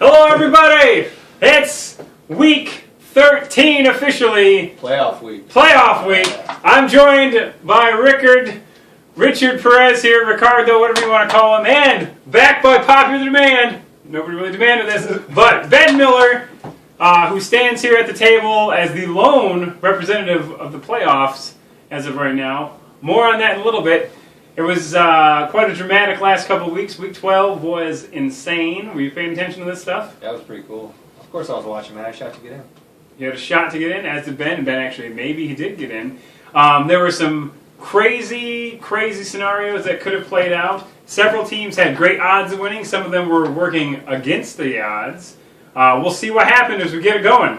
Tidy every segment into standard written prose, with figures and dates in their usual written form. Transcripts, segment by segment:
Hello, everybody! It's week 13 officially. Playoff week. I'm joined by Richard Perez here, Ricardo, whatever you want to call him, and back by popular demand. Nobody really demanded this, but Ben Miller, who stands here at the table as the lone representative of the playoffs as of right now. More on that in a little bit. It was quite a dramatic last couple of weeks. Week 12 was insane. Were you paying attention to this stuff? That was pretty cool. Of course I was watching, man. I shot to get in. You had a shot to get in, as did Ben. And Ben actually, maybe he did get in. There were some crazy scenarios that could have played out. Several teams had great odds of winning. Some of them were working against the odds. We'll see what happened as we get it going.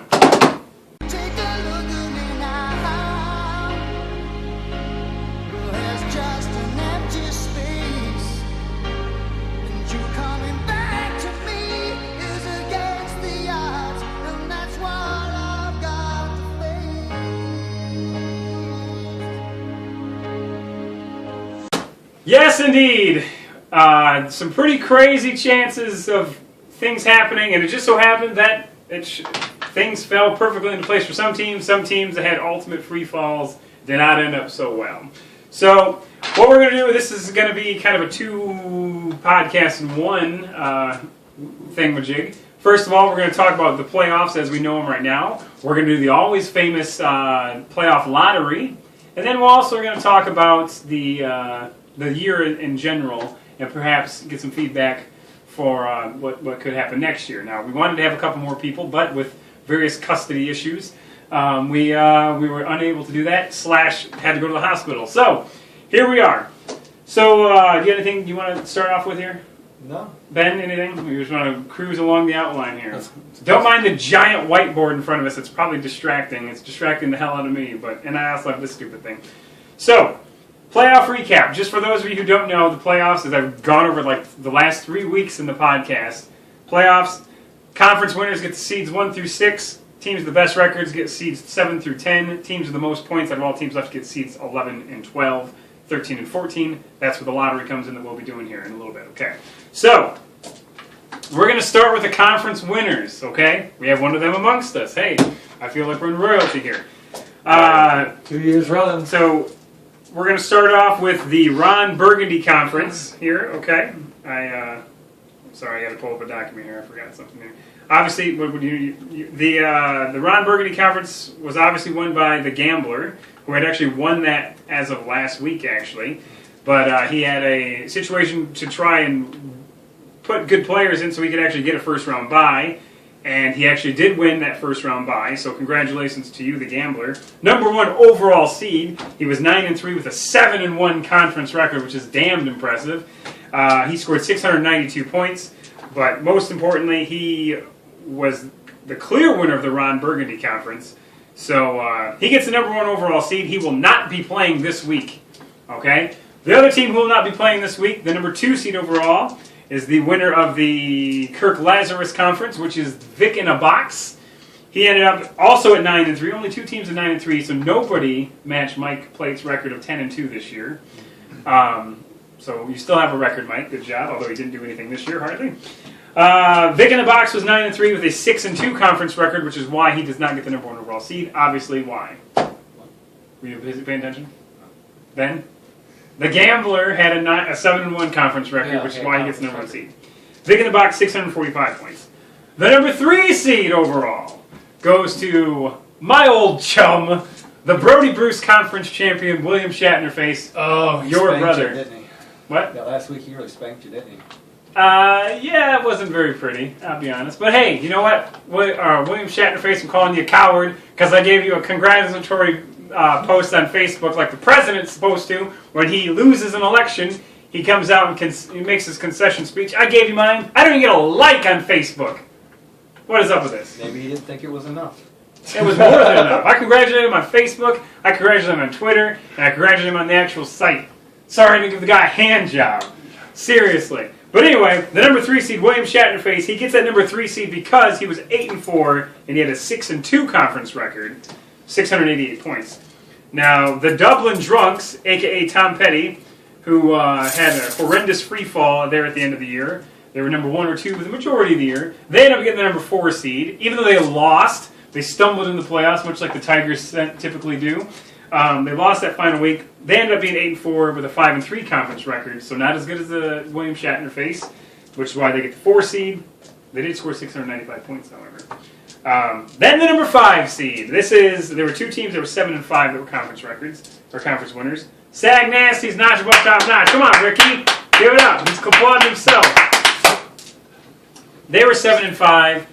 Yes, indeed. Some pretty crazy chances of things happening, and it just so happened that things fell perfectly into place for some teams. Some teams that had ultimate free falls did not end up so well. So what we're going to do, this is going to be kind of a two podcasts in one thingamajig. First of all, we're going to talk about the playoffs as we know them right now. We're going to do the always famous playoff lottery, and then we're also going to talk about the year in general, and perhaps get some feedback for what could happen next year. Now, we wanted to have a couple more people, but with various custody issues, we were unable to do that, / had to go to the hospital. So, here we are. So, do you have anything you want to start off with here? No. Ben, anything? We just want to cruise along the outline here. Don't mind the giant whiteboard in front of us. It's probably distracting. It's distracting the hell out of me, and I also have this stupid thing. So, playoff recap. Just for those of you who don't know, the playoffs, as I've gone over like the last 3 weeks in the podcast, playoffs, conference winners get the seeds 1 through 6. Teams with the best records get seeds 7 through 10. Teams with the most points out of all teams left get seeds 11 and 12, 13 and 14. That's where the lottery comes in that we'll be doing here in a little bit. Okay. So, we're going to start with the conference winners, okay? We have one of them amongst us. Hey, I feel like we're in royalty here. 2 years running. So, we're going to start off with the Ron Burgundy Conference here, okay? Sorry, I got to pull up a document here. I forgot something here. Obviously, the Ron Burgundy Conference was obviously won by the Gambler, who had actually won that as of last week, actually. But he had a situation to try and put good players in so he could actually get a first-round bye. And he actually did win that first-round bye, so congratulations to you, the Gambler. Number 1 overall seed. He was 9-3 with a 7-1 conference record, which is damned impressive. He scored 692 points, but most importantly, he was the clear winner of the Ron Burgundy Conference. So he gets the number 1 overall seed. He will not be playing this week. Okay? The other team who will not be playing this week, the number 2 seed overall, is the winner of the Kirk Lazarus Conference, which is Vic in a Box. He ended up also at 9-3. Only 2 teams at 9-3, so nobody matched Mike Plate's record of 10-2 this year. So you still have a record, Mike. Good job, although he didn't do anything this year, hardly. Vic in a Box was 9-3 with a 6-2 conference record, which is why he does not get the number 1 overall seed. Obviously, why? Were you paying attention? Ben? The Gambler had a 7-1 conference record, which is why he gets the number 1 seed. Vic in the Box, 645 points. The number 3 seed overall goes to my old chum, the Brody Bruce Conference champion, William Shatnerface. Oh, your brother. You, didn't he? What? Yeah, last week he really spanked you, didn't he? Yeah, it wasn't very pretty, I'll be honest. But hey, you know what? William Shatnerface, I'm calling you a coward because I gave you a congratulatory post on Facebook like the president's supposed to. When he loses an election, he comes out and he makes his concession speech. I gave you mine. I don't even get a like on Facebook. What is up with this? Maybe he didn't think it was enough. It was more than enough. I congratulated him on Facebook, I congratulated him on Twitter, and I congratulated him on the actual site. Sorry I didn't give the guy a hand job. Seriously. But anyway, the number 3 seed, William Shatnerface, he gets that number 3 seed because he was 8-4, and he had a 6-2 conference record, 688 points. Now, the Dublin Drunks, a.k.a. Tom Petty, who had a horrendous free fall there at the end of the year, They were number 1 or 2 for the majority of the year. They ended up getting the number 4 seed. Even though they lost, they stumbled in the playoffs, much like the Tigers typically do. They lost that final week. They ended up being 8-4 with a 5-3 conference record, so not as good as the William Shatner face, which is why they get the 4 seed. They did score 695 points, however. Then the number 5 seed. There were 2 teams that were 7-5 that were conference records, or conference winners. Sag Nasty's notch above top notch. Come on, Ricky. Give it up. He's applauding himself. They were 7-5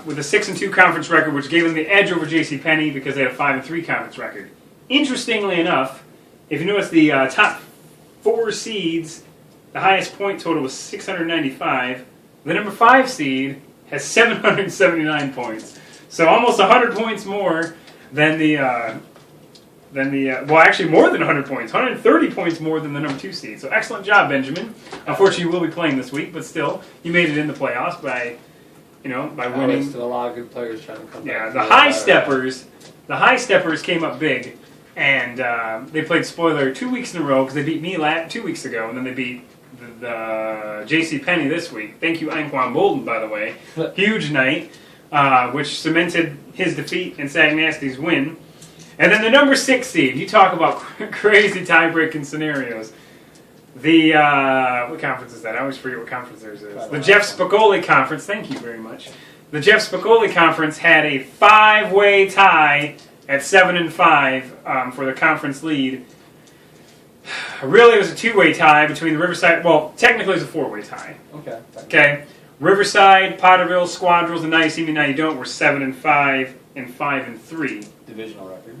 with a 6-2 conference record, which gave them the edge over JCPenney because they had a 5-3 conference record. Interestingly enough, if you notice the top 4 seeds, the highest point total was 695. The number 5 seed has 779 points. So almost 100 points more than well, actually more than 100 points. 130 points more than the number 2 seed. So excellent job, Benjamin. Unfortunately, you will be playing this week, but still, you made it in the playoffs by winning. Still a lot of good players trying to come back. Yeah, the high steppers came up big, and they played spoiler 2 weeks in a row because they beat me 2 weeks ago, and then they beat the JCPenney this week. Thank you, Anquan Bolden, by the way. Huge night, which cemented his defeat and Sag Nasty's win. And then the number 6 seed. You talk about crazy tie-breaking scenarios. The what conference is that? I always forget what conference theirs is. The Jeff Spicoli Conference. Thank you very much. The Jeff Spicoli Conference had a 5-way tie at 7-5 for the conference lead. Really, it was a 2-way tie between the Riverside. Well, technically, it was a 4-way tie. Okay. Riverside, Potterville, Squadrils, and Now You See Me, Now You Don't were 7-5 and 5-3.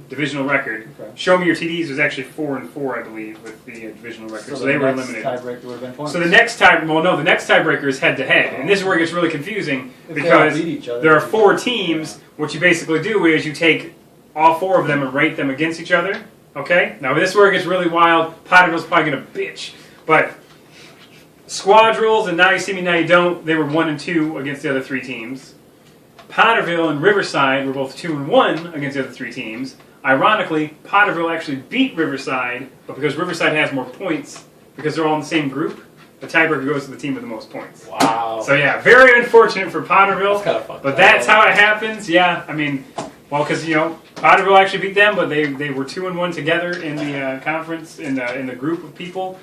Divisional record. Okay. Show Me Your TDs was actually 4-4, I believe, with the divisional record. So they were eliminated. Tiebreaker would have been points. So the next tiebreaker is head-to-head, and this is where it gets really confusing because there are 4 teams. What you basically do is you take all 4 of them and rate them against each other. Okay. Now this is where it gets really wild. Potterville's probably gonna bitch, but Squadrils and Now You See Me, Now You Don't. They were 1-2 against the other 3 teams. Potterville and Riverside were both 2-1 against the other 3 teams. Ironically, Potterville actually beat Riverside, but because Riverside has more points, because they're all in the same group, the tiebreaker goes to the team with the most points. Wow. So yeah, very unfortunate for Potterville. That's kind of fun. But that's how it happens. Yeah, I mean, well, because Potterville actually beat them, but they were 2-1 together in the conference in the group of people,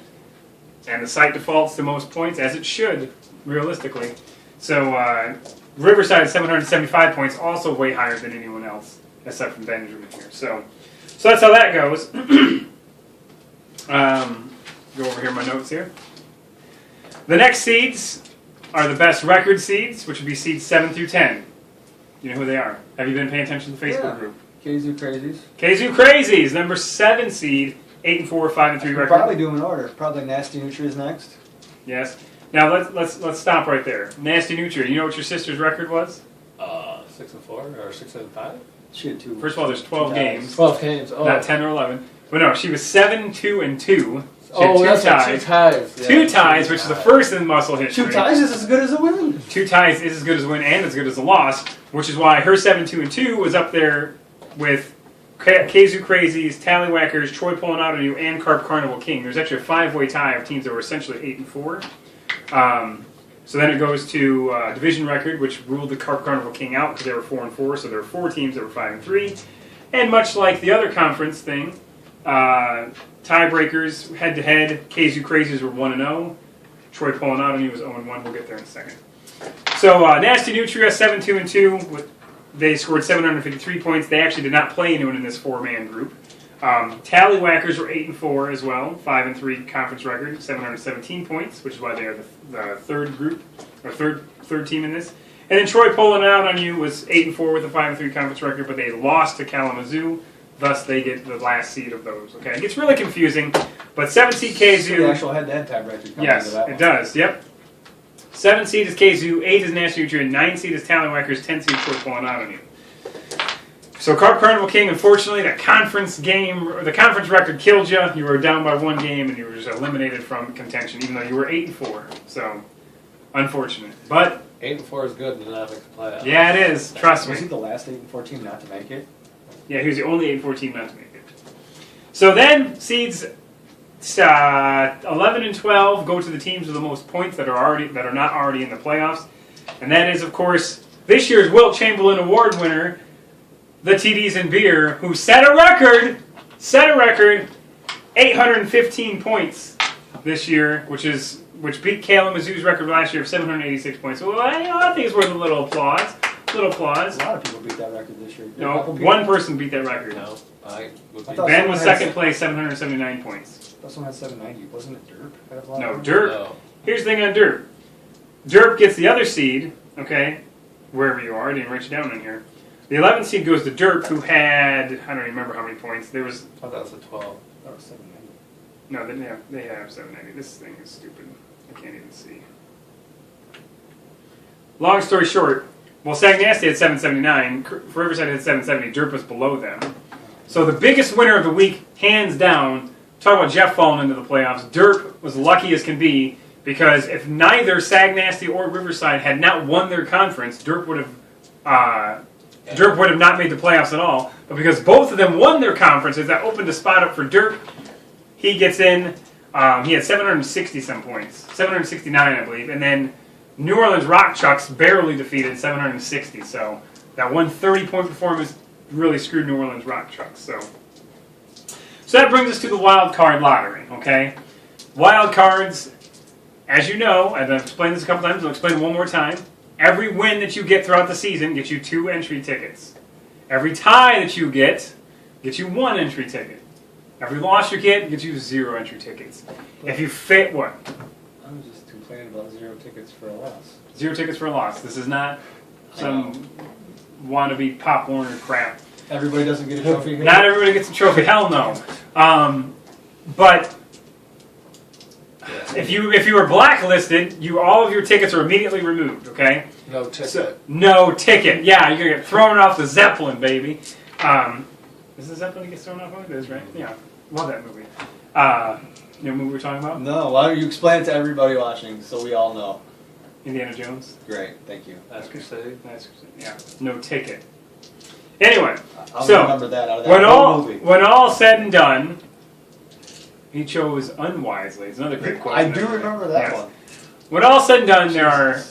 and the site defaults to most points as it should, realistically. So Riverside at 775 points, also way higher than anyone else, aside from Benjamin here. So that's how that goes. Go over here, my notes here. The next seeds are the best record seeds, which would be seeds 7 through 10. You know who they are? Have you been paying attention to the Facebook group? KZoo Crazies. KZoo Crazies, number 7 seed, 8-4, 5-3 record. Probably do them in order. Probably Nasty Nutria is next. Yes. Now let's stop right there. Nasty Nutria. You know what your sister's record was? 6-4 or 6-5. She had 2. First of all, there's 12 games. 12 games. Oh. Not 10 or 11. But no, she was 7-2-2. Oh, that's right, 2 ties. Yeah, which is the first in MUSL history. 2 ties is as good as a win. 2 ties is as good as a win and as good as a loss, which is why her 7-2-2 was up there with KZoo Crazies, Tallywhackers, Troy Pulling Out on You, and Carp Carnival King. There's actually a 5-way tie of teams that were essentially 8-4. So then it goes to division record, which ruled the Carp Carnival King out because they were 4-4. So there were 4 teams that were 5-3. And much like the other conference thing, tiebreakers, head-to-head, KZoo Crazies were 1-0. Troy Pulling Out on You was 0-1. We'll get there in a second. So Nasty Nutria, 7-2-2. They scored 753 points. They actually did not play anyone in this 4-man group. Tallywhackers were 8-4 as well, 5-3 conference record, 717 points, which is why they are the third group or third team in this. And then Troy Pulling Out on You was 8-4 with a 5-3 conference record, but they lost to Kalamazoo, thus they get the last seed of those. Okay, it gets really confusing, but 7 seed KZoo. The actual head-to-head tiebreaker. Yes, it does. Yep. 7 seed is KZoo, 8 is Nasty Nutria, 9 seed is Tallywhackers, 10 seed Troy Pulling Out on You. So Carp Carnival King, unfortunately, the conference record killed you. You were down by 1 game, and you were just eliminated from contention, even though you were 8-4. So, unfortunate. But 8-4 is good enough to play. Yeah, it is. Trust me. Was he the last 8-4 team not to make it? Yeah, he was the only 8-4 team not to make it. So then, seeds 11 and 12 go to the teams with the most points that are not already in the playoffs, and that is, of course, this year's Wilt Chamberlain Award winner, the TDs and Beer, who set a record, 815 points this year, which beat Kalamazoo's record last year of 786 points. So I think it's worth a little applause. A lot of people beat that record this year. No, one person beat that record. No, Ben was second place, 779 points. That one had 790. Wasn't it Derp? No, Derp. No. Here's the thing on Derp. Derp gets the other seed, okay, wherever you are. I didn't write you down in here. The 11th seed goes to Derp, who had, I don't remember how many points. There was. I thought that was a 12. That was 790. No, they have 790. This thing is stupid. I can't even see. Long story short, well, Sagnasty had 779. For Riverside had 770. Derp was below them. So the biggest winner of the week, hands down, talk about Jeff falling into the playoffs, Derp was lucky as can be, because if neither Sagnasty or Riverside had not won their conference, Derp would have not made the playoffs at all. But because both of them won their conferences, that opened a spot up for Derp. He gets in. He had 760-some points. 769, I believe. And then New Orleans Rock Chucks barely defeated 760. So that 130-point performance really screwed New Orleans Rock Chucks. So that brings us to the wild card lottery, okay? Wild cards, as you know, and I've explained this a couple times, I'll explain it one more time. Every win that you get throughout the season gets you 2 entry tickets. Every tie that you get gets you 1 entry ticket. Every loss you get gets you 0 entry tickets. If you fit what? I was just complaining about 0 tickets for a loss. 0 tickets for a loss. This is not some wannabe Pop Warner crap. Everybody doesn't get a trophy here? Not everybody gets a trophy. Hell no. But if you were blacklisted, all of your tickets are immediately removed. Okay. No ticket. So, no ticket. Yeah, you're gonna get thrown off the Zeppelin, baby. Is the Zeppelin gets thrown off of it? It is, right? Yeah. Love that movie. You know what movie we're talking about? No. Why don't you explain it to everybody watching so we all know? Indiana Jones. Great. Thank you. That's Crusade. Yeah. No ticket. Anyway, I'll so remember that out of that movie. When all said and done, he chose unwisely. It's another great quote. I do remember that one. When all said and done, there are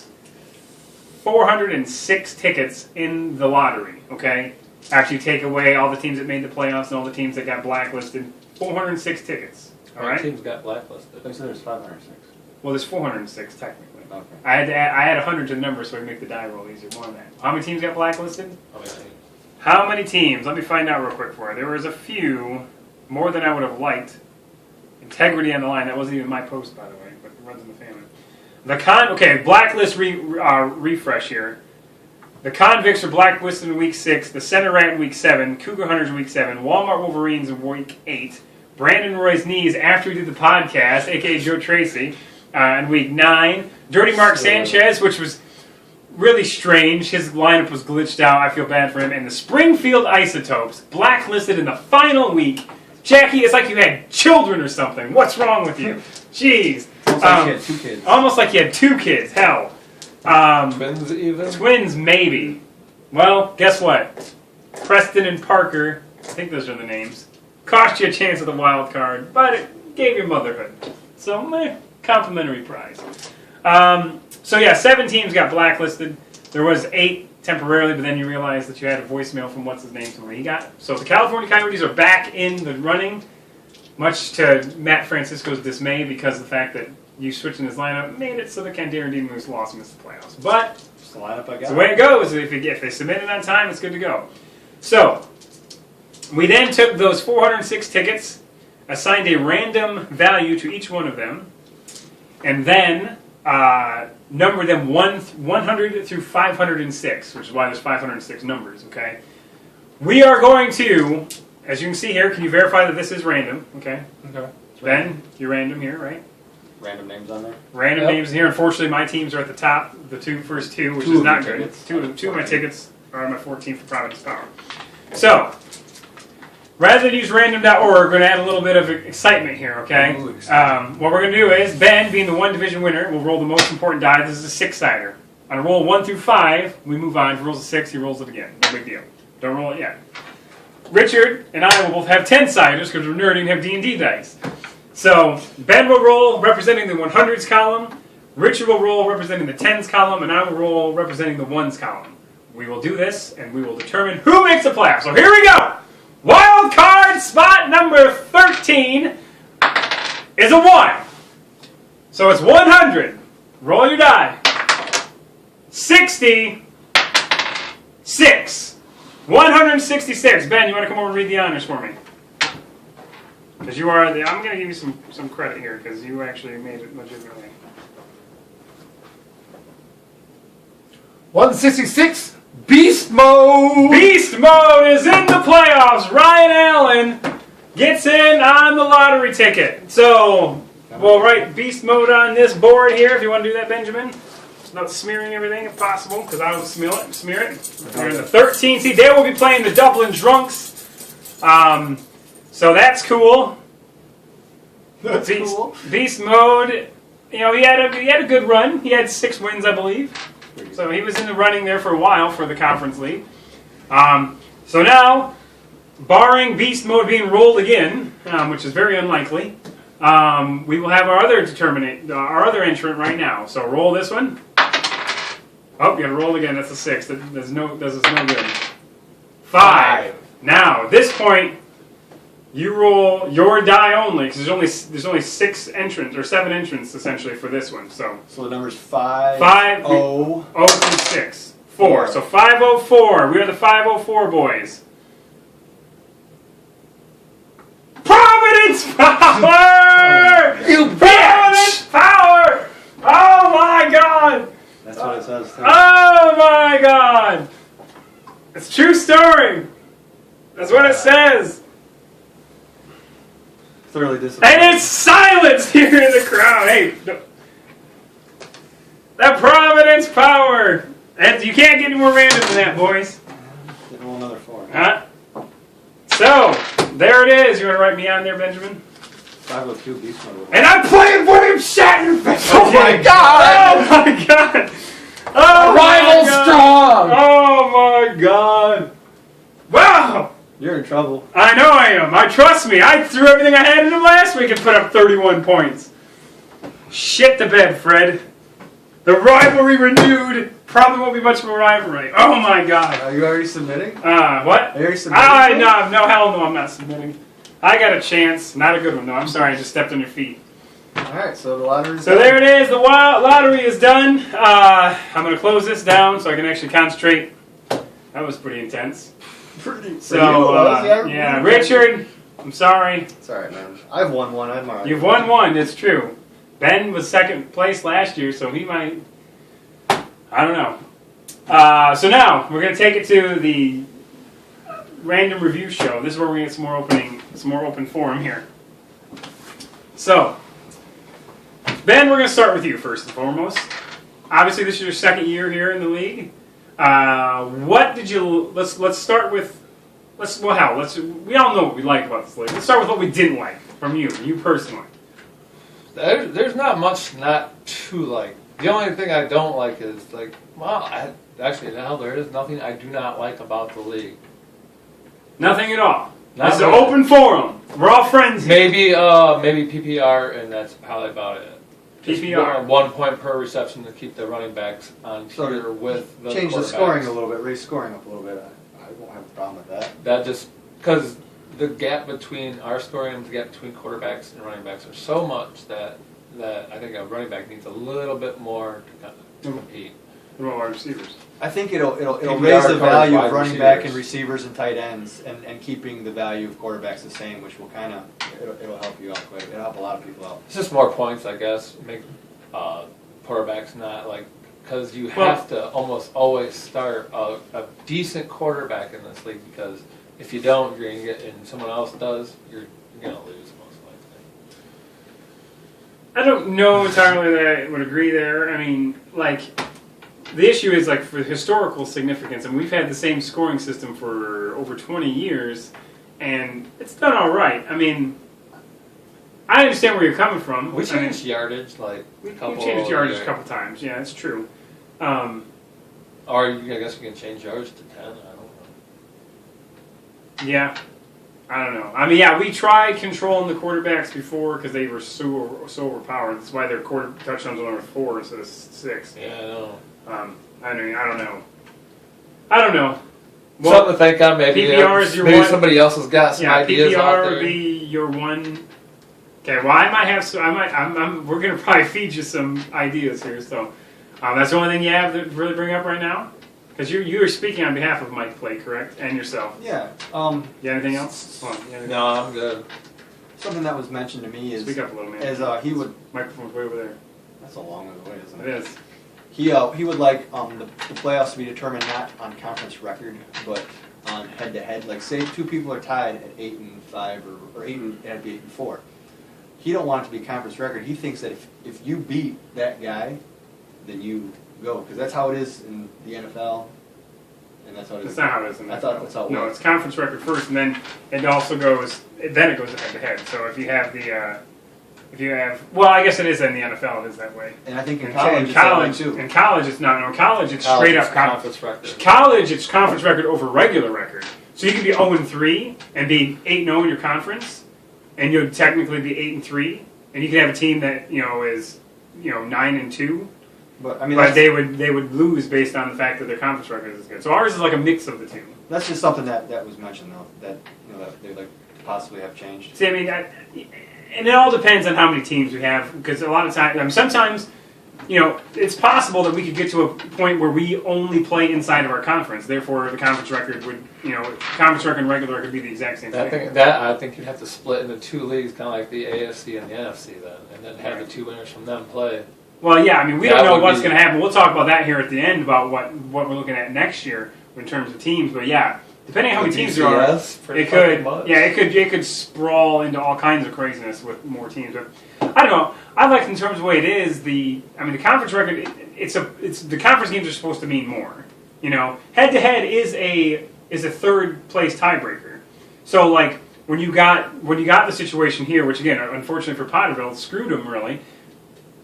406 tickets in the lottery. Okay, after you take away all the teams that made the playoffs and all the teams that got blacklisted, 406 tickets. All right. Teams got blacklisted. They said there's 506. Well, there's 406 technically. Okay. I had 100 to the number so I could make the die roll easier. More than that. How many teams got blacklisted? How many teams? Let me find out real quick for you. There was a few, more than I would have liked. Integrity on the line. That wasn't even my post, by the way, but it runs in the family. Okay, blacklist refresh here. The Convicts are blacklisted in Week 6. The Center Rat in Week 7. Cougar Hunters in Week 7. Walmart Wolverines in Week 8. Brandon Roy's knees after we did the podcast, a.k.a. Joe Tracy, in Week 9. Dirty Mark Sanchez, which was really strange. His lineup was glitched out. I feel bad for him. And the Springfield Isotopes, blacklisted in the final week. Jackie, it's like you had children or something. What's wrong with you? Jeez. Almost like you had 2 kids. Almost like you had 2 kids. Hell. Twins even? Twins, maybe. Well, guess what? Preston and Parker, I think those are the names, cost you a chance at the wild card, but it gave you motherhood. So, complimentary prize. So yeah, 7 teams got blacklisted. There was 8 temporarily, but then you realized that you had a voicemail from what's-his-name from where he got. So the California Coyotes are back in the running, much to Matt Francisco's dismay, because the fact that you switching his lineup made it so that Candera and Moose lost and missed the playoffs. But it's the lineup I got. It's the way it goes. If they submit it on time, it's good to go. So we then took those 406 tickets, assigned a random value to each one of them, and then numbered them 100 through 506, which is why there's 506 numbers, okay? We are going to, as you can see here, can you verify that this is random, okay? Okay. Ben, you're random here, right? Random names on there? Random names here. Unfortunately, my teams are at the top, the first two, which is not good. Two of my tickets are on my 14th for Providence Power. So, rather than use random.org, we're going to add a little bit of excitement here, okay? What we're going to do is, Ben, being the 1 division winner, will roll the most important die. This is a 6-sider. On a roll 1 through 5, we move on. If he rolls a 6, he rolls it again. No big deal. Don't roll it yet. Richard and I will both have 10-siders because we're nerdy and have D&D dice. So Ben will roll representing the 100s column, Richard will roll representing the 10s column, and I will roll representing the 1s column. We will do this, and we will determine who makes the playoffs. So here we go! Wild card spot number 13 is a 1. So it's 100. Roll your die. 66. 166. Ben, you want to come over and read the honors for me? Because you are the... I'm going to give you some credit here, because you actually made it legitimately. 166, Beast Mode! Beast Mode is in the playoffs. Ryan Allen gets in on the lottery ticket. So, we'll write Beast Mode on this board here, if you want to do that, Benjamin. Not smearing everything if possible, because I will smear it. They're in the 13th seed. They will be playing the Dublin Drunks. So that's cool. That's cool. Beast Mode, you know, he had a good run. He had 6 wins, I believe. So he was in the running there for a while for the Conference League. So now, barring Beast Mode being rolled again, which is very unlikely, we will have our other entrant right now. So roll this one. Oh, you got to roll again. That's a 6. This is no good. 5. Now, at this point, you roll your die only, because there's only 6 entrants, or 7 entrants, essentially, for this one. So the number's 5, 0 through 6. 4. So 504. We are the 504 boys. Providence Power! You Providence bitch! Power! Oh my God! That's what it says. Too. Oh my God! It's a true story. That's what it says. Thoroughly disappointed. And it's silence here in the crowd. Hey, that Providence Power. And you can't get any more random than that, boys. Didn't roll another 4. Huh? So, there it is. You want to write me on there, Benjamin? 502 Beast Mode. And I'm playing William Shatner. Oh my God! Oh my God! Oh Rival my God. strong! Oh my God! Wow! You're in trouble. I know I am. Trust me. I threw everything I had in him last week and put up 31 points. Shit the bed, Fred. The rivalry renewed. Probably won't be much of a rivalry. Oh my God. Are you already submitting? What? Are you already submitting? No, hell no, I'm not submitting. I got a chance. Not a good one, though. I'm sorry, I just stepped on your feet. Alright, so the lottery's So there it is. The lottery is done. I'm going to close this down so I can actually concentrate. That was pretty intense. So, yeah, Richard, I'm sorry. It's alright, man. I've won one. I'm alright. You've won one, it's true. Ben was second place last year, so he might... I don't know. So now, we're going to take it to the random review show. This is where we get some more open forum here. So, Ben, we're going to start with you first and foremost. Obviously, this is your second year here in the league. What did you... Let's start with... we all know what we like about this league. Let's start with what we didn't like from you personally. There's not much not to like. The only thing I don't like is actually now there is nothing I do not like about the league. Nothing at all. Not It's an really. open forum. We're all friends here. Maybe PPR, and that's probably about it. Just PPR. 1 point per reception to keep the running backs on tier with the Change the quarterbacks. scoring a little bit, raise scoring up a little bit. I won't have a problem with that. That just because the gap between our scoring and the gap between quarterbacks and running backs are so much that I think a running back needs a little bit more to compete. We're all our receivers. I think it'll PPR raise the covers value wide of running back and receivers. receivers and tight ends, and keeping the value of quarterbacks the same, which will kind of it'll help you out quite a bit. It'll help a lot of people out. It's just more points, I guess. Make quarterbacks not like because you have to almost always start a decent quarterback in this league because if you don't, you're gonna get and someone else does, you're gonna lose most likely. I don't know entirely that I would agree there. I mean, like, the issue is, like, for historical significance, and we've had the same scoring system for over 20 years, and it's done all right. I mean, I understand where you're coming from. We changed yardage like We changed yardage a couple times. Yeah, it's true. Or I guess we can change yardage to 10. I don't know. Yeah. I don't know. I mean, yeah, we tried controlling the quarterbacks before because they were so overpowered. That's why their quarter touchdowns were number 4 instead of 6. Yeah, I know. I mean, I don't know. Well, Something to think on. Maybe PPR is your maybe one. somebody else has got some ideas PPR out there. would be your one. Okay, well, I might have some. We're gonna probably feed you some ideas here. So that's the only thing you have to really bring up right now, because you are speaking on behalf of Mike Play, correct, and yourself. Yeah. You got anything else? Come on, you got anything No, else? I'm good. Something that was mentioned to me is Speak up a little, man. he would. Microphone's way over there. That's a long way away, isn't It it? is. He would like the playoffs to be determined not on conference record, but on head-to-head. Like, say 2 people are tied at 8-5 or 8 and it'd be 8-4. He don't want it to be conference record. He thinks that if you beat that guy, then you go, because that's how it is in the NFL, and that's how it is. That's not how it is. I thought that's how it No, was. it's conference record first, and then it also goes. Then it goes head to head. So if you have well, I guess it is in the NFL. It is that way. And I think in In college, college, too. in college, it's not. No, in college, it's College straight is up conference record. College, it's conference record over regular record. So you could be 0-3 and be 8-0 in your conference, and you'd technically be 8-3, and you could have a team that is 9-2. But I mean, But they would lose based on the fact that their conference record is good. So ours is like a mix of the two. that's just something that was mentioned though, that that they like possibly have changed. See, I mean, and it all depends on how many teams we have, because a lot of times, sometimes, it's possible that we could get to a point where we only play inside of our conference. Therefore, the conference record would, conference record and regular could be the exact same thing. I think you'd have to split into 2 leagues, kind of like the AFC and the NFC then, and then have the 2 winners from them play. Well, yeah, I mean, we That don't know would what's be- going to happen. We'll talk about that here at the end about what we're looking at next year in terms of teams. But yeah, depending on how many teams there are, it could sprawl into all kinds of craziness with more teams. But I don't know. I like in terms of the way it is. The conference record. It's the conference games are supposed to mean more. Head to head is a 3rd place tiebreaker. So like when you got the situation here, which again, unfortunately for Potterville, screwed them really.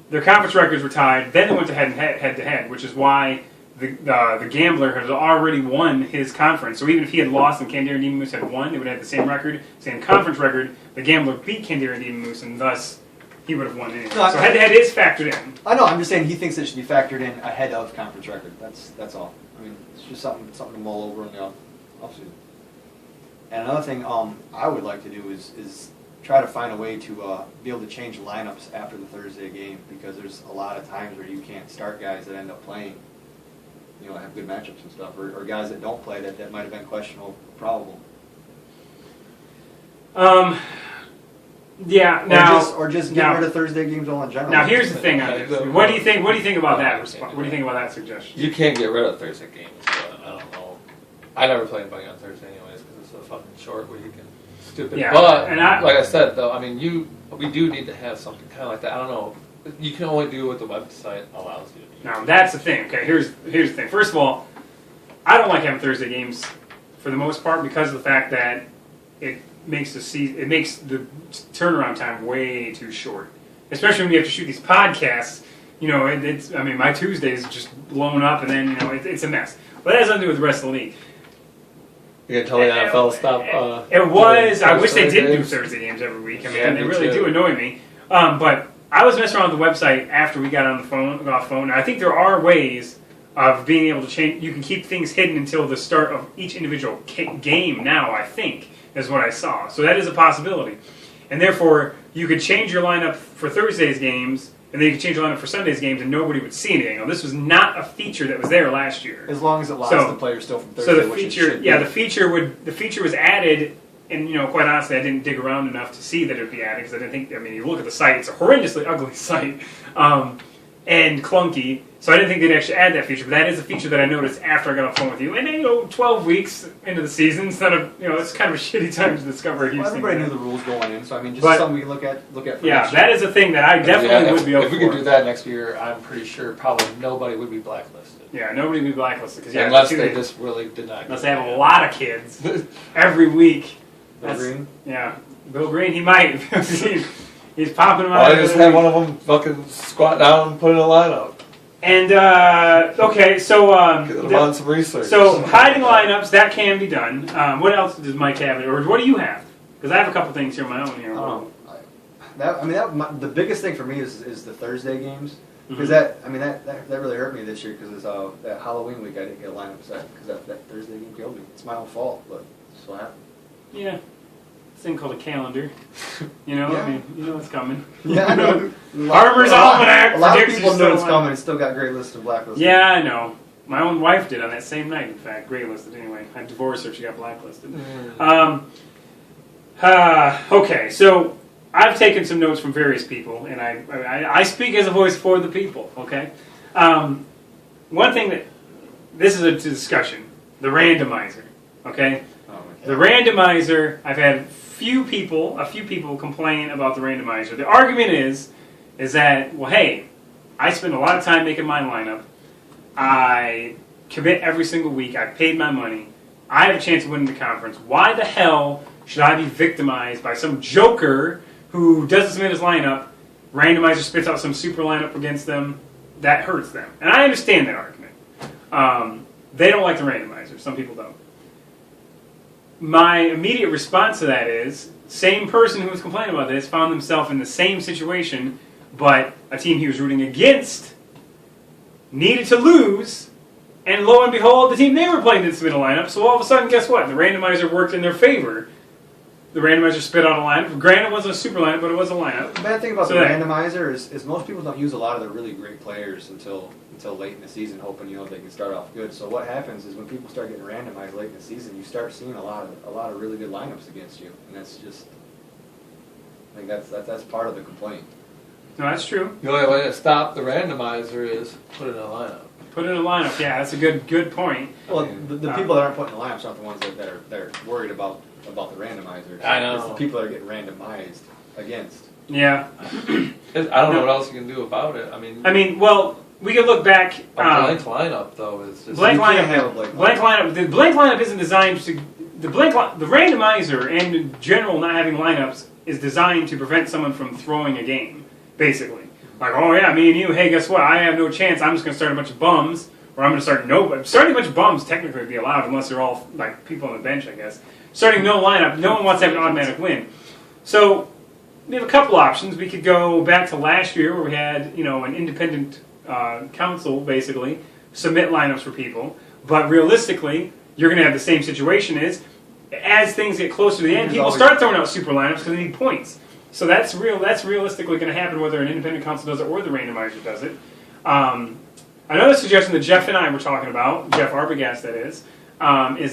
Their conference records were tied. Then they went to head to head, which is why the gambler has already won his conference. So even if he had lost and Candare and Demon Moose had won, they would have the same record, same conference record. The gambler beat Candare and Demon Moose, and thus he would have won anyway. No, so head to head is factored in. I know. I'm just saying he thinks it should be factored in ahead of conference record. That's all. I mean, it's just something to mull over in the offseason. And another thing I would like to do is try to find a way to be able to change lineups after the Thursday game, because there's a lot of times where you can't start guys that end up playing, have good matchups and stuff, or guys that don't play that might have been questionable, probable. Yeah. Now, or just get rid of Thursday games all in general. Now here's the thing on this. What do you think? What do you think about that? What do you think about that suggestion? You can't get rid of Thursday games, but I don't know. I never play anybody on Thursday anyways, because it's a fucking short week and stupid. Yeah, but, and like I said, though, I mean, we do need to have something kind of like that. I don't know. You can only do what the website allows you to do. Now that's the thing. Okay, here's the thing. First of all, I don't like having Thursday games for the most part because of the fact that it makes the turnaround time way too short. Especially when you have to shoot these podcasts. My Tuesdays just blown up, and then it's a mess. But that has nothing to do with the rest of the league. You can tell the NFL stop. It was. I wish they Thursday did do games. Thursday games every week. Yeah, they me really too. do annoy me. But I was messing around with the website after we got off phone. And I think there are ways of being able to change. You can keep things hidden until the start of each individual game. Now, I think is what I saw. So that is a possibility, and therefore you could change your lineup for Thursday's games, and then you could change your lineup for Sunday's games, and nobody would see anything. Now, this was not a feature that was there last year. As long as it allows the players still from Thursday. So the which it feature, should yeah, be. the feature was added, and quite honestly, I didn't dig around enough to see that it would be added because I didn't think. I mean, you look at the site; it's a horrendously ugly site and clunky. So I didn't think they'd actually add that feature, but that is a feature that I noticed after I got off the phone with you. And then 12 weeks into the season, instead of it's kind of a shitty time to discover a huge Well, everybody thing. knew the rules going in, so I mean, just But- something we can look at. For Yeah, next that year. is a thing that I definitely would be up If we for. could do that next year, I'm pretty sure probably nobody would be blacklisted. Yeah, nobody would be blacklisted because Unless they just really did not. unless they have a lot of kids every week. Bill Green. Yeah, Bill Green, he might. He's popping them out. I just had one of them fucking squat down and put in a lineup. And okay, so Get them on some research. so hiding lineups that can be done. What else does Mike have, or what do you have? Because I have a couple things here of my own here. The biggest thing for me is the Thursday games. Because Mm-hmm. that really hurt me this year because that Halloween week I didn't get a lineup set because that Thursday game killed me. It's my own fault, but that's what happened. Yeah. This thing called a calendar. You know, Yeah. I mean, you know it's coming. Yeah, I know. Armor's Almanac A lot of predicts people you're know still it's alive. coming and still got gray listed and blacklisted. Yeah, I know. My own wife did on that same night, in fact. Graylisted anyway. I divorced her, she got blacklisted. Okay, so I've taken some notes from various people, and I speak as a voice for the people, okay? One thing that, this is a discussion, the randomizer, okay? The randomizer, I've had a few people complain about the randomizer. The argument is that, well, hey, I spend a lot of time making my lineup. I commit every single week. I've paid my money. I have a chance of winning the conference. Why the hell should I be victimized by some joker who doesn't submit his lineup, randomizer spits out some super lineup against them? That hurts them. And I understand that argument. They don't like the randomizer. Some people don't. My immediate response to that is, same person who was complaining about this found themselves in the same situation, but a team he was rooting against needed to lose, and lo and behold, the team they were playing didn't submit a lineup, so all of a sudden, guess what? The randomizer worked in their favor. The randomizer spit out a lineup. Granted, it wasn't a super lineup, but it was a lineup. The bad thing about So the that- randomizer is most people don't use a lot of the really great players until late in the season, hoping they can start off good. So what happens is when people start getting randomized late in the season, you start seeing a lot of really good lineups against you, and that's just that's part of the complaint. No, that's true. The only way to stop the randomizer is put in a lineup. Put in a lineup, yeah, that's a good point. Well, the people that aren't putting the lineups aren't the ones that are worried about the randomizers. I know. It's the people that are getting randomized against. Yeah. I don't know what else you can do about it. I mean, well, we could look back. a blank lineup though is just Blank You can't lineup. have a blank Blank lineup. The blank lineup isn't designed to. The randomizer and in general not having lineups is designed to prevent someone from throwing a game, basically. Like, oh yeah, me and you. Hey, guess what? I have no chance. I'm just going to start a bunch of bums, or I'm going to start nobody. Starting a bunch of bums technically would be allowed unless they're all like people on the bench, I guess. Starting no lineup, no one wants to have an automatic win. So we have a couple options. We could go back to last year where we had an independent council basically submit lineups for people, but realistically, you're going to have the same situation as things get closer to the end, people start throwing out super lineups because they need points. So that's realistically going to happen whether an independent council does it or the randomizer does it. Another suggestion that Jeff and I were talking about, Jeff Arbogast that is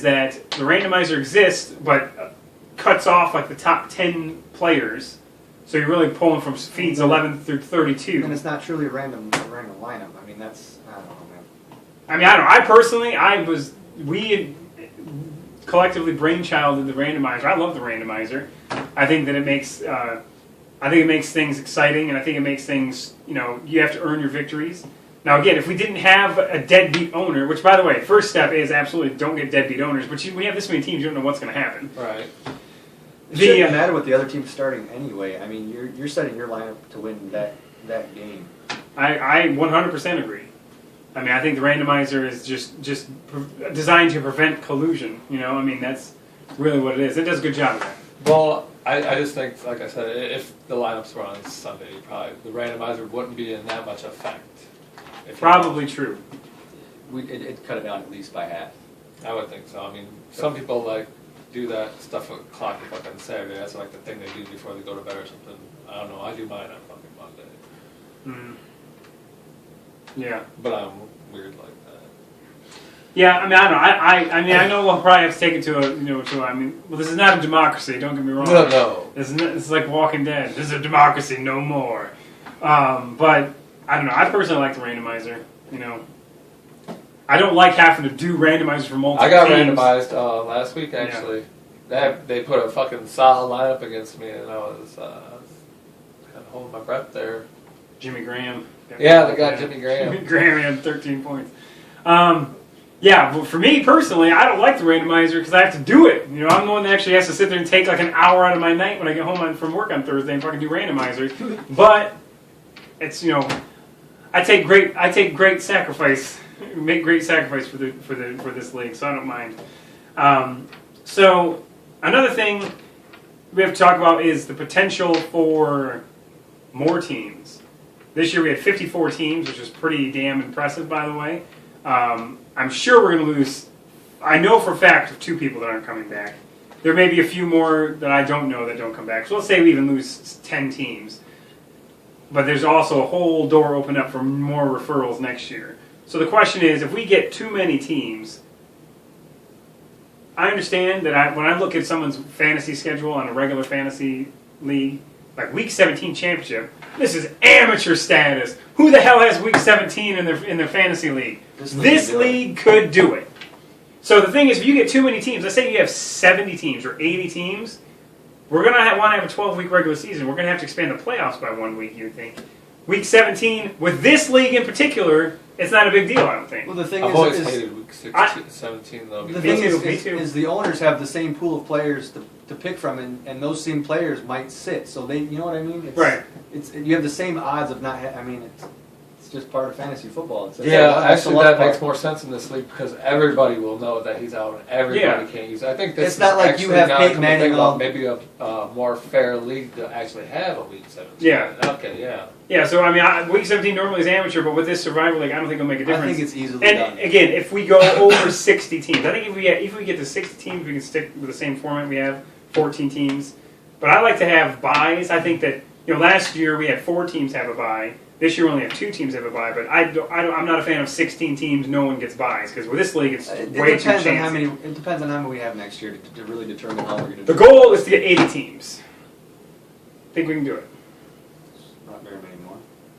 that the randomizer exists but cuts off like the top 10 players. So you're really pulling from feeds 11 through 32. And it's not truly a random lineup. I mean, that's I don't know, man. I mean, I don't know. We had collectively brainchilded the randomizer. I love the randomizer. I think that it makes things exciting, and I think it makes things, you have to earn your victories. Now, again, if we didn't have a deadbeat owner, which, by the way, first step is absolutely don't get deadbeat owners, but when you have this many teams, you don't know what's going to happen. right. It shouldn't matter what the other team's starting anyway. I mean, you're setting your lineup to win that game. I 100% agree. I mean, I think the randomizer is just designed to prevent collusion. I mean, that's really what it is. It does a good job of that. Well, I just think, like I said, if the lineups were on Sunday, probably the randomizer wouldn't be in that much effect. Probably true. It cut it down at least by half. I would think so. I mean, some people do that stuff at clock on Saturday. That's like the thing they do before they go to bed or something. I don't know. I do mine on fucking Monday. Mm. Yeah. But I'm weird like that. Yeah, I mean, I don't know. I know we'll probably have to take it to this is not a democracy, don't get me wrong. No. It's like Walking Dead. This is a democracy, no more. But, I don't know. I personally like the randomizer, I don't like having to do randomizers for multiple I got teams. randomized last week, actually. Yeah. They put a fucking solid lineup against me, and I was kind of holding my breath there. Jimmy Graham. Yeah, they got Jimmy Graham. Jimmy Graham had 13 points. Yeah, but for me personally, I don't like the randomizer because I have to do it. I'm the one that actually has to sit there and take like an hour out of my night when I get home from work on Thursday and fucking do randomizers. But it's I take great sacrifice, make great sacrifice for this league, so I don't mind. So another thing we have to talk about is the potential for more teams. This year we had 54 teams, which is pretty damn impressive, by the way. I'm sure we're going to lose. I know for a fact of 2 people that aren't coming back. There may be a few more that I don't know that don't come back. So let's say we even lose 10 teams. But there's also a whole door opened up for more referrals next year. So the question is, if we get too many teams, I understand that when I look at someone's fantasy schedule on a regular fantasy league, like Week 17 championship, this is amateur status. Who the hell has Week 17 in their fantasy league? This league could do it. So the thing is, if you get too many teams, let's say you have 70 teams or 80 teams, we're going to want to have a 12-week regular season. We're going to have to expand the playoffs by 1 week, you would think. Week 17, with this league in particular, it's not a big deal, I don't think. Well, the thing I've always hated Week 17, though. The thing is the owners have the same pool of players to pick from, and those same players might sit. So they, you know what I mean? Right. You have the same odds of not. I mean, it's just part of fantasy football. Actually, that makes more sense in this league because everybody will know that he's out and everybody can't use it. I think this it's not like you have Peyton Manning maybe a more fair league to actually have a Week 17. Yeah. Okay, yeah. Yeah, so I mean, Week 17 normally is amateur, but with this survival league, I don't think it'll make a difference. I think it's easily done. And again, if we go over 60 teams, I think if we get to 60 teams, we can stick with the same format we have, 14 teams. But I like to have buys. I think that last year we had 4 teams have a bye. This year we only have 2 teams have a bye. But I'm not a fan of 16 teams. No one gets buys because with this league it's way too chancy. It depends on how many we have next year to really determine how we're going to do it. The goal is to get 80 teams. I think we can do it. Not very many more.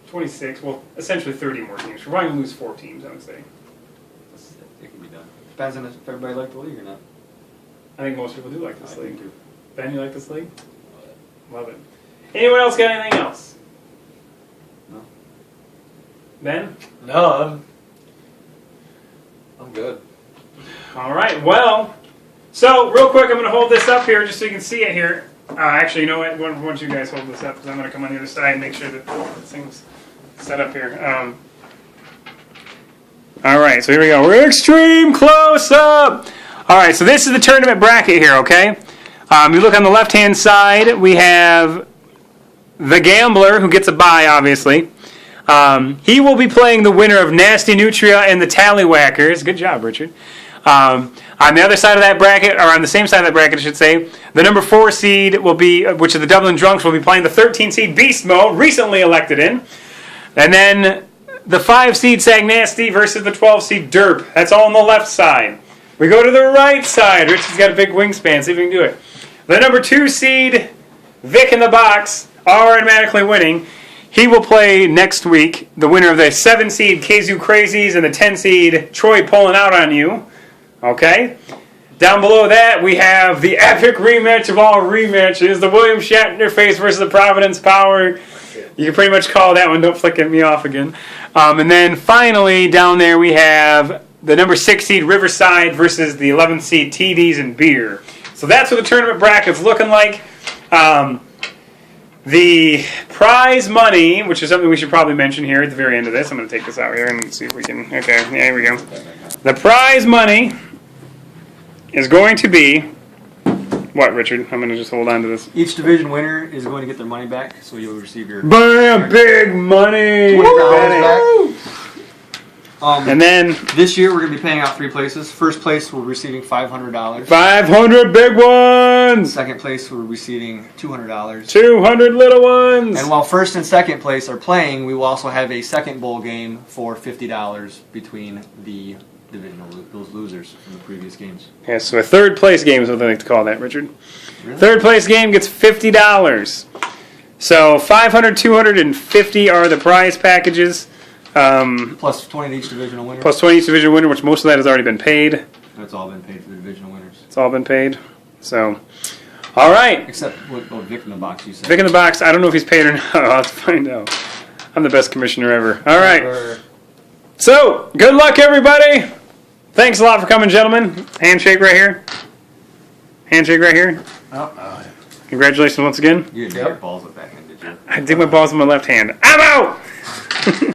26, well, essentially 30 more teams. We're probably going to lose 4 teams, I would say. It can be done. Depends on if everybody likes the league or not. I think most people do like this league. Do. Ben, you like this league? Love it. Anyone else got anything else? No. Ben? No, I'm good. All right, well, so real quick, I'm going to hold this up here just so you can see it here. Actually, you know what? Why don't you guys hold this up because I'm going to come on the other side and make sure that this thing's set up here. All right, so here we go. We're extreme close-up. All right, so this is the tournament bracket here, okay? You look on the left-hand side, we have the Gambler, who gets a bye, obviously. He will be playing the winner of Nasty Nutria and the Tallywhackers. Good job, Richard. On the other side of that bracket, or on the same side of that bracket, I should say, the number 4 seed will be, which is the Dublin Drunks, will be playing the 13 seed Beast Mode, recently elected in. And then the 5 seed Sag Nasty versus the 12 seed Derp. That's all on the left side. We go to the right side. Richard's got a big wingspan. See if we can do it. The number 2 seed, Vic in the Box, automatically winning. He will play next week the winner of the 7 seed Kazoo Crazies and the 10 seed Troy Pulling Out on You. Okay? Down below that, we have the epic rematch of all rematches, the William Shatner face versus the Providence Power. You can pretty much call that one. Don't flick me off again. And then finally, down there, we have the number 6 seed Riverside versus the 11th seed TDs and Beer. So that's what the tournament bracket's looking like. The prize money, which is something we should probably mention here at the very end of this. I'm going to take this out here and see if we can... Okay, yeah, here we go. The prize money is going to be... What, Richard? I'm going to just hold on to this. Each division winner is going to get their money back, so you'll receive your... Bam! Big money! $20 back. And then... This year we're going to be paying out 3 places. First place we're receiving $500. 500 big ones! Second place we're receiving $200. 200 little ones! And while first and second place are playing, we will also have a second bowl game for $50 between the those losers from the previous games. Yeah, so a third place game is what they like to call that, Richard. Really? Third place game gets $50. So 500, 250 are the prize packages. Plus 20 to each divisional winner. Plus 20 each divisional winner, which most of that has already been paid. That's all been paid for the divisional winners. It's all been paid. So, all right. Except what Vic in the Box you said. Vic in the Box, I don't know if he's paid or not. I'll have to find out. I'm the best commissioner ever. All right. So, good luck, everybody. Thanks a lot for coming, gentlemen. Handshake right here. Handshake right here. Oh. Congratulations once again. You didn't dig your balls with that hand, did you? I dig my balls with my left hand. I'm out!